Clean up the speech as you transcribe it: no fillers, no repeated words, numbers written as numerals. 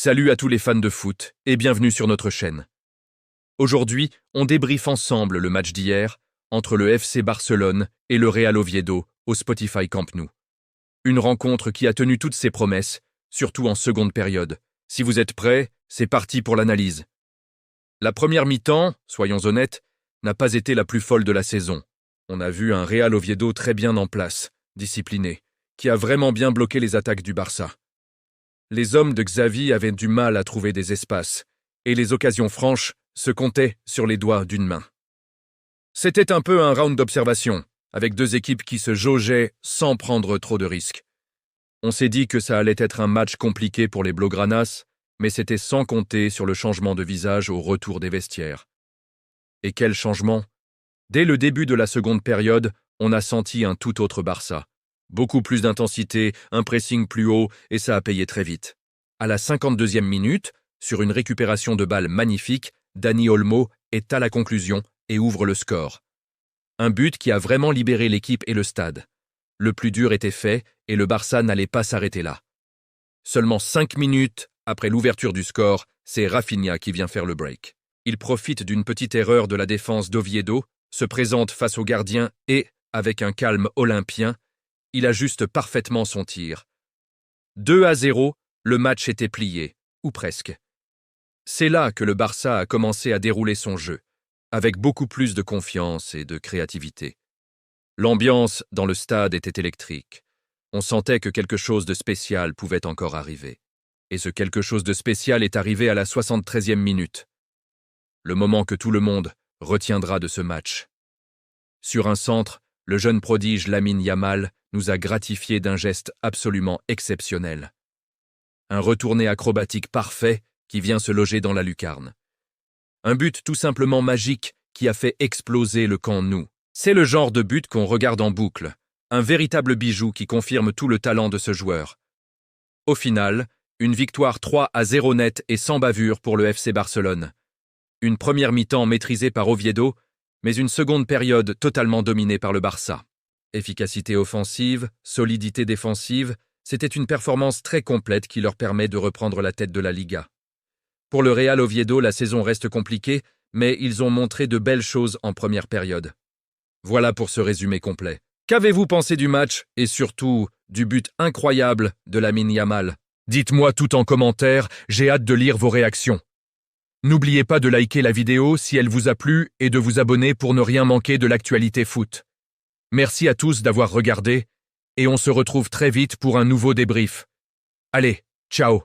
Salut à tous les fans de foot et bienvenue sur notre chaîne. Aujourd'hui, on débriefe ensemble le match d'hier entre le FC Barcelone et le Real Oviedo au Spotify Camp Nou. Une rencontre qui a tenu toutes ses promesses, surtout en seconde période. Si vous êtes prêts, c'est parti pour l'analyse. La première mi-temps, soyons honnêtes, n'a pas été la plus folle de la saison. On a vu un Real Oviedo très bien en place, discipliné, qui a vraiment bien bloqué les attaques du Barça. Les hommes de Xavi avaient du mal à trouver des espaces, et les occasions franches se comptaient sur les doigts d'une main. C'était un peu un round d'observation, avec deux équipes qui se jaugeaient sans prendre trop de risques. On s'est dit que ça allait être un match compliqué pour les Blaugranas, mais c'était sans compter sur le changement de visage au retour des vestiaires. Et quel changement! Dès le début de la seconde période, on a senti un tout autre Barça. Beaucoup plus d'intensité, un pressing plus haut, et ça a payé très vite. À la 52e minute, sur une récupération de balle magnifique, Dani Olmo est à la conclusion et ouvre le score. Un but qui a vraiment libéré l'équipe et le stade. Le plus dur était fait et le Barça n'allait pas s'arrêter là. Seulement 5 minutes après l'ouverture du score, c'est Rafinha qui vient faire le break. Il profite d'une petite erreur de la défense d'Oviedo, se présente face au gardien et, avec un calme olympien, il ajuste parfaitement son tir. 2-0, le match était plié, ou presque. C'est là que le Barça a commencé à dérouler son jeu, avec beaucoup plus de confiance et de créativité. L'ambiance dans le stade était électrique. On sentait que quelque chose de spécial pouvait encore arriver. Et ce quelque chose de spécial est arrivé à la 73e minute. Le moment que tout le monde retiendra de ce match. Sur un centre, le jeune prodige Lamine Yamal nous a gratifié d'un geste absolument exceptionnel. Un retourné acrobatique parfait qui vient se loger dans la lucarne. Un but tout simplement magique qui a fait exploser le Camp Nou. C'est le genre de but qu'on regarde en boucle, un véritable bijou qui confirme tout le talent de ce joueur. Au final, une victoire 3-0 nette et sans bavure pour le FC Barcelone. Une première mi-temps maîtrisée par Oviedo, mais une seconde période totalement dominée par le Barça. Efficacité offensive, solidité défensive, c'était une performance très complète qui leur permet de reprendre la tête de la Liga. Pour le Real Oviedo, la saison reste compliquée, mais ils ont montré de belles choses en première période. Voilà pour ce résumé complet. Qu'avez-vous pensé du match et surtout du but incroyable de Lamine Yamal? Dites-moi tout en commentaire, j'ai hâte de lire vos réactions. N'oubliez pas de liker la vidéo si elle vous a plu et de vous abonner pour ne rien manquer de l'actualité foot. Merci à tous d'avoir regardé et on se retrouve très vite pour un nouveau débrief. Allez, ciao!